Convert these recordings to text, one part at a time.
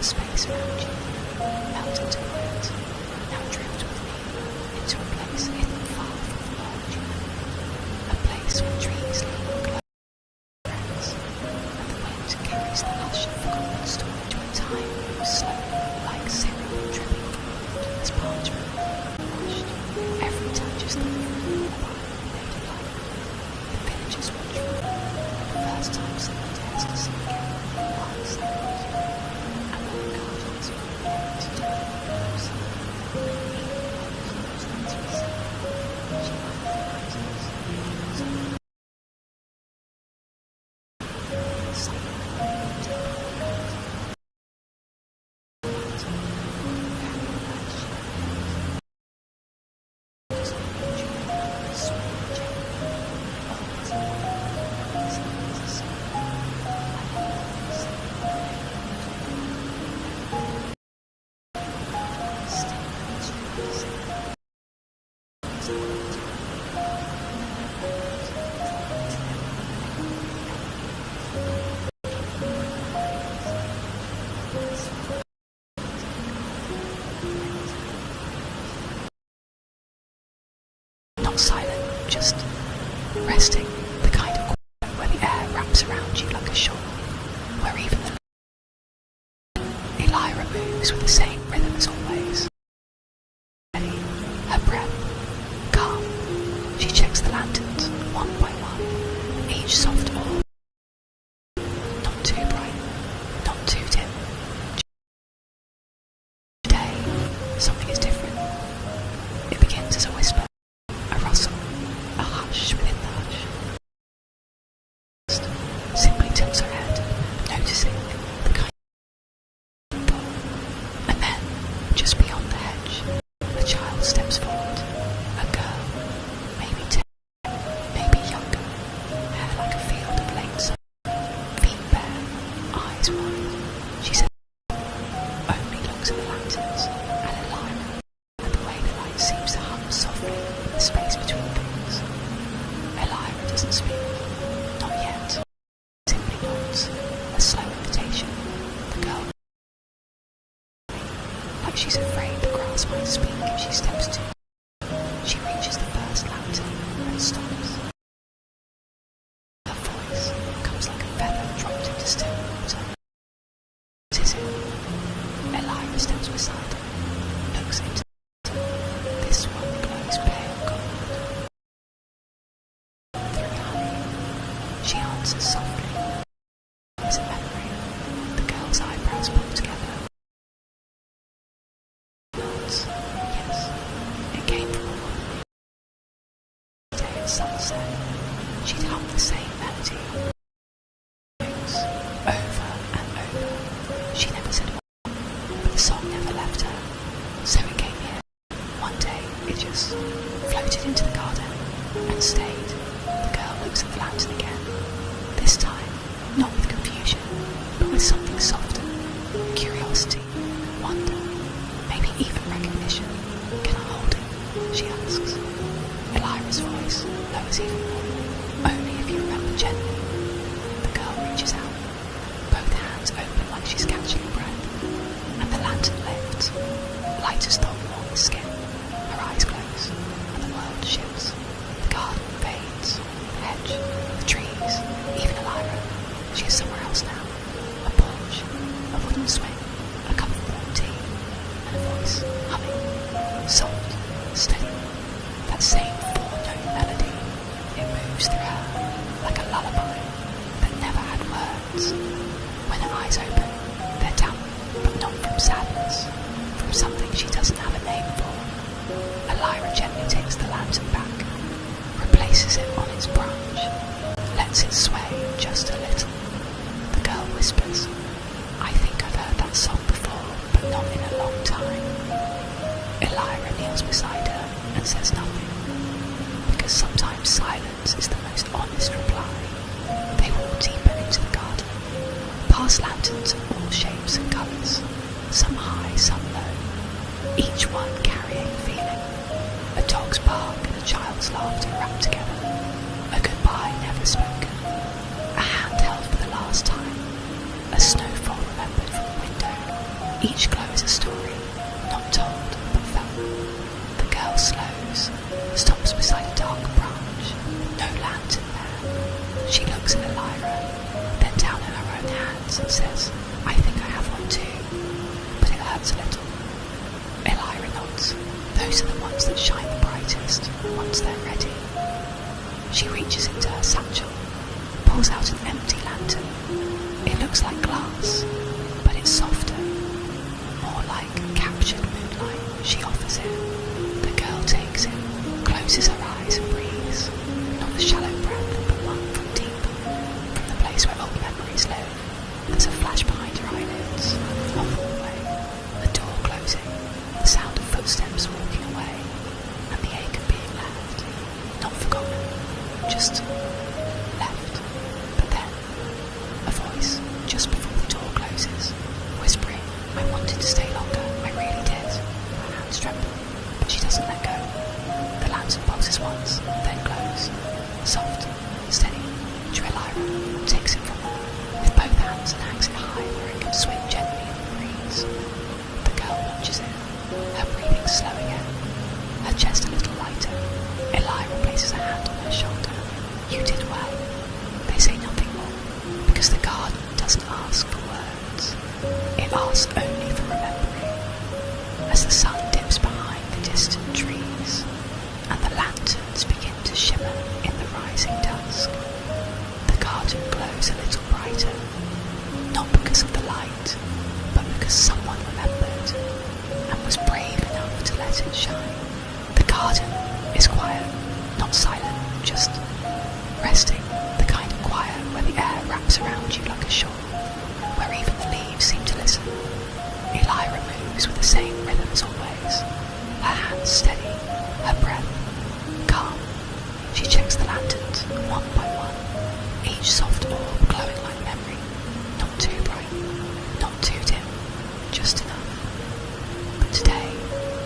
space around you, melt into quiet, now drift with me into a place hidden far from the world you know, a place where trees lean close friends, and the wind carries the hush of forgotten story to a time moves slowly like syrup dripping as parchment, washed, every touch is the movement of our lady life. The villagers watch for the first time someone dares to sing again, once they and when the guardians of the world to do those, even those things we say, she might recognize us. Not silent, just resting, the kind of quiet where the air wraps around you like a shawl, where even the Elira moves with the same rhythm as always. Steady, her breath, calm, she checks the lanterns one by one, each soft orb, not too bright, not too dim. Today, something is different. It begins as a whisper, a rustle, a hush within the hush. Simply tilts her head, noticing the kind of pull. And then, just beyond the hedge, a child steps forward. A girl, maybe 10, maybe younger, hair like a field of late summer, feet bare, eyes wide. She says, only looks at the lanterns and Elira, and the way the light seems to hum softly in the space between things. Elira doesn't speak, not yet. Simply nods, a slow invitation. The girl, like she's afraid the grass might speak if she steps too. She reaches the first lantern and stops. Her voice comes like a feather dropped into still water. What is it? Elira steps beside her, looks into the water. This one glows pale gold. Through honey, she answers softly. It's a memory. The girl's eyebrows pull together. Nods. Yes, it came from a woman. Day at sunset, she'd hummed the same melody. Notes, over and over. She never said a word, but the song never left her. So it came here. One day, it just floated into the garden and stayed. The girl looks at the lantern again. This time, not with confusion, but with something softer. Curiosity, wonder, maybe even recognition. Can I hold it? She asks. Elira's voice lowers even more. Only if you remember gently. The girl reaches out, both hands open like she's catching a breath, and the lantern lifts, light as though warm the skin. Her eyes close, and the world shifts. The garden fades, the hedge, the trees, even Elira. She is somewhere else now. A porch, a wooden swing, a cup of warm tea, and a voice humming, soft, steady. That same four-note melody. It moves through her like a lullaby that never had words. When her eyes open, they're damp, but not from sadness, from something she doesn't have a name for. Elira gently takes the lantern back, replaces it on its branch, lets it sway just a little. The girl whispers, I think I've heard that song before, but not in a long time. Elira kneels beside her and says nothing, because sometimes silence is the most honest reply. They walk deeper into the garden, past lanterns of all shapes and colours, some high, some low, each one carrying a feeling. A dog's bark and a child's laughter wrapped together, a goodbye never spoken, a hand held for the last time, a snowfall remembered from a window, Each glow is a story, not told but felt. The girl slows, stops beside a dark branch, no lantern there. She looks at Elira, then down in her own hands and says, "I think I have one too, but it hurts a little." Elira nods. Those are the ones that shine the brightest, once they're ready. She reaches into her satchel, pulls out an empty lantern. It looks like glass, but it's softer, more like captured moonlight. She offers it. The girl takes it, closes her eyes and breathes. Not a shallow breath, but one from deep, from the place where old memories live. There's a flash behind her eyelids, a hallway, a door closing, the sound of footsteps walking away, and the ache of being left. Not forgotten, just left. But then, a voice, just before the door closes, whispering, "I wanted to stay longer, I really did." Her hands tremble, but she doesn't let go. The lantern pulses once, then glows. Soft, steady. Elira takes it from her, with both hands and hangs it high where it can swing gently in the breeze. The girl watches it, her breathing slow again, her chest a little lighter. Elira places a hand on her shoulder. "You did well." They say nothing more, because the garden doesn't ask for words. It asks only for remembering. As the sun dips behind the distant trees, and the lanterns begin to shimmer in the rising dusk, the garden glows a little brighter, not because of the light, but because someone remembered, and was brave enough to let it shine. The garden is quiet, not silent, just resting, the kind of quiet where the air wraps around you like a shawl, where even the leaves seem to listen. Elira moves with the same rhythm as always, her hands steady, her breath calm. She checks the lanterns, one by one, each soft orb glowing like memory, not too bright, not too dim, just enough. But today,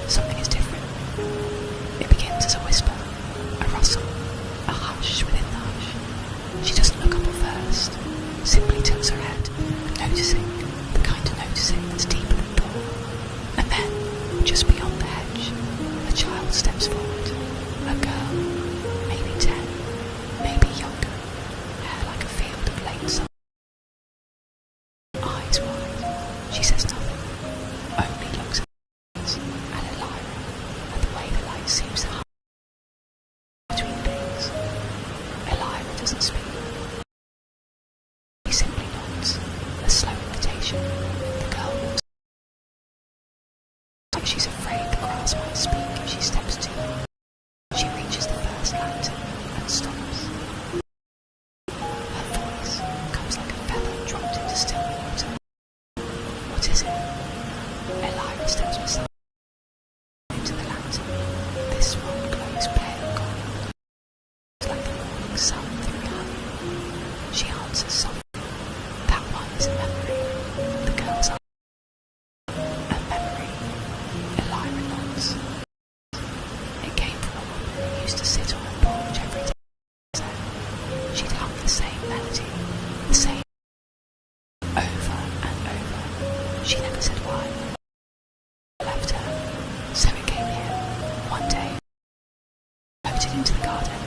something is different. It begins as a whisper, a rustle, a hush within the hush. She doesn't look up at first, simply tilts her head, noticing, the kind of noticing that's deeper than thought. And then, just beyond the hedge, a child steps forward, a girl, maybe 10, maybe younger, hair like a field of late summer, eyes wide. She says nothing, only looks at Elira, and the way the light seems to hide between things. Elira doesn't speak. She simply nods, a slow invitation. The girl walks like she's afraid the grass might speak if she steps too far. She reaches the first lantern and stops. Her voice comes like a feather dropped into still water. "What is it?" Elira steps beside into the lantern. This one glows pale gold, like the morning sun through honey. She answers softly, "That one is a memory." The girl's eyes. "A memory?" Elira nods. "It came from a woman who used to sit on her porch every day. She'd hum the same melody, the same over and over. She never said why. I left her, so it came here, one day, floated into the garden,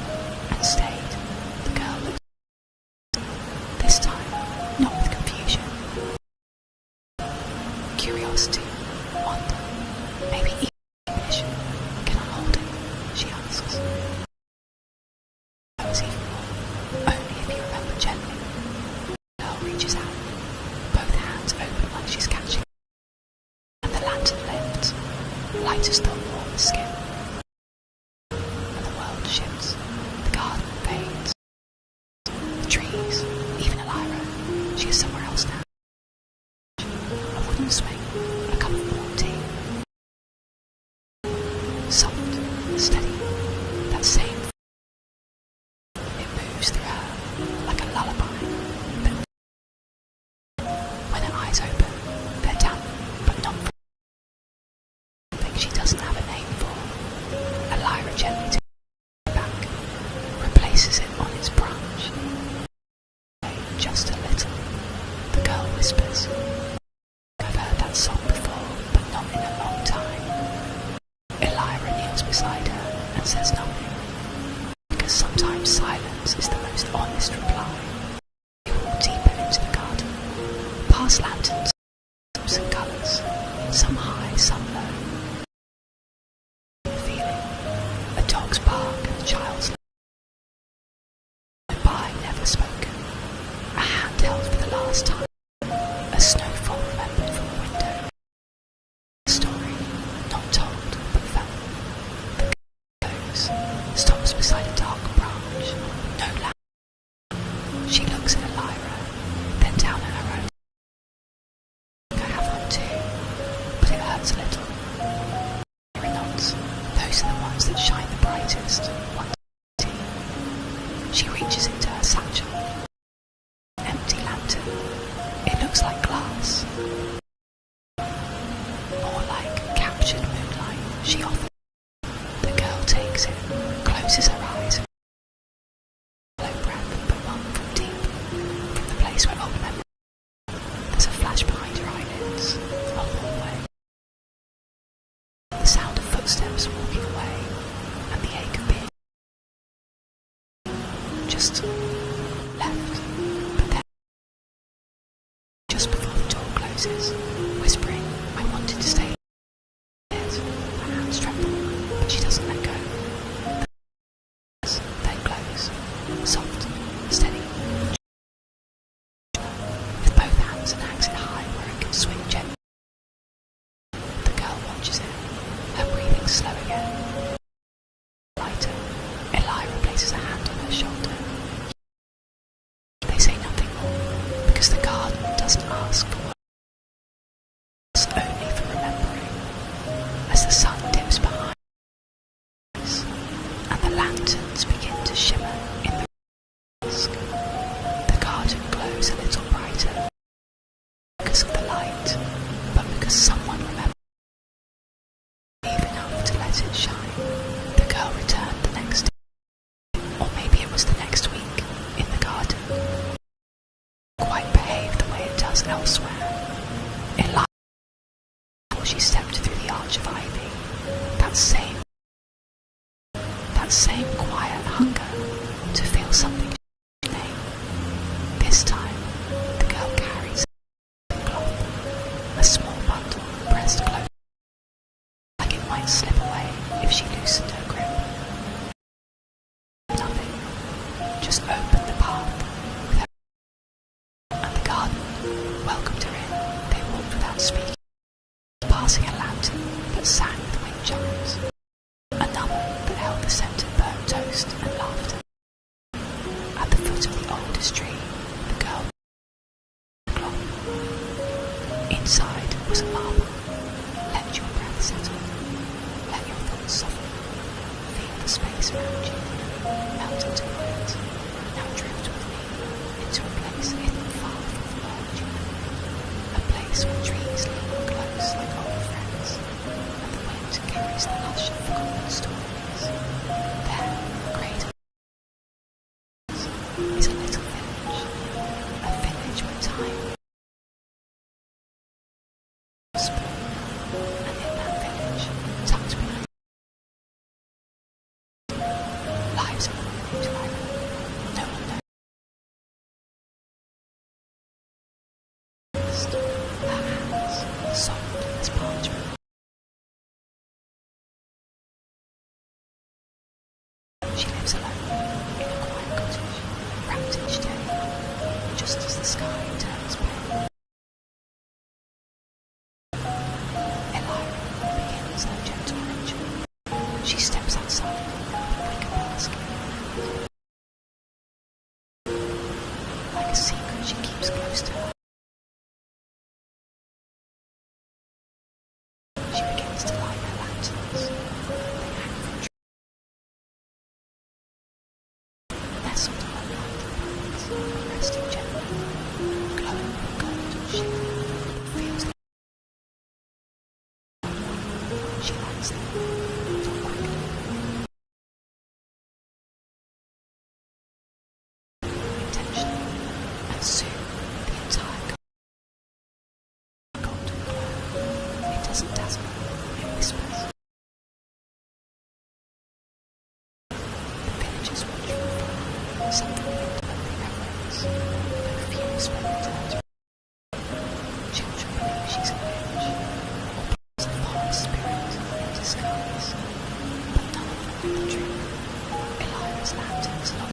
and stayed." The girl looked, this time, not with confusion. Curiosity, wonder, maybe even recognition. "Can I hold it?" she asks. There was even more, only if you remember gently. The girl reaches out, both hands open like she's catching, and the lantern lifts, light as though warm skin. And the world shifts, the garden fades. The trees, even Elira, she is somewhere else now. A wooden swing, a cup of warm tea. Soft, steady, that same. It moves through her like a lullaby. But when her eyes open, they're damp, but not something she doesn't have a name for. Elira gently takes it back, replaces it on its branch. Just a little, the girl whispers, "I've heard that song before." gas lanterns, shapes and colours, some high, some low. Feeling a dog's bark and a child's laugh. Goodbye never spoken, a hand held for the last time, a snowfall remembered from a window. A story not told but felt. The goes, stops beside a dark branch, no lamp. She looks at Elira, then down at her own. I have one too, but it hurts a little. Elira nods. Those are the ones that shine the brightest. She reaches into her satchel. Empty lantern. It looks like glass. More like captured moonlight, she offers. The girl takes it, closes her eyes. Low breath, but not from deep. From the place where old memory. There's a flash behind her eyelids. A hallway. The sound of footsteps walking away, and the ache of being just left. But then, just before the door closes, whispering, I wanted to stay. Her hands tremble, but she doesn't let go. Then close, soft, steady. With both hands and hangs it high where it can swing gently. The girl watches it, her breathing slow again. Lighter, Elira places a hand on her shoulder. They say nothing more, because the garden doesn't ask for words, only for remembering. As the sun dips behind us, and the lanterns begin to shimmer in the dusk, the garden glows a little brighter, because of the light, but because someone remembers. Brave enough to let it shine, the girl returned the next day, or maybe it was the next week, in the garden. Quite behaved the way it does elsewhere. Elira, before she stepped through the arch of ivy, that same quiet hunger to feel something she name. This time, the girl carries a cloth, a small bundle pressed close, like it might slip away if she loosened her grip. Nothing, just opened the path with her, and the garden welcomed her in. They walked without speaking, passing a lantern that sang with wind chimes, another that held the scented burnt toast and laughter. At the foot of the oldest tree, the girl clock. Inside was a marble. Let your breath settle. Let your thoughts soften. Feel the space around you. Melt into quiet. Now drift with me into a place hidden far from the world you know. A place where trees lean close like old friends, and the wind carries the hush of forgotten stories. There, great is a little village, a village where time whisper, and in that village, tucked behind lives of women who drive. No one knows. Her hands soft as parchment. She lives alone in a quiet cottage, wrapped each day, just as the sky turns pale. Elira begins her gentle ritual. She steps outside with a wicker basket. Like a secret she keeps close to her. She begins to light her lanterns. They hang from trees. Nestled among lighted pines, resting gently, glowing with golden shimmer, feels like she lights them, not quickly, intentionally, and soon the entire golden glow. It doesn't dazzle, it whispers. The villagers watch from afar, something in developing reverence, though few spend the time to its lanterns along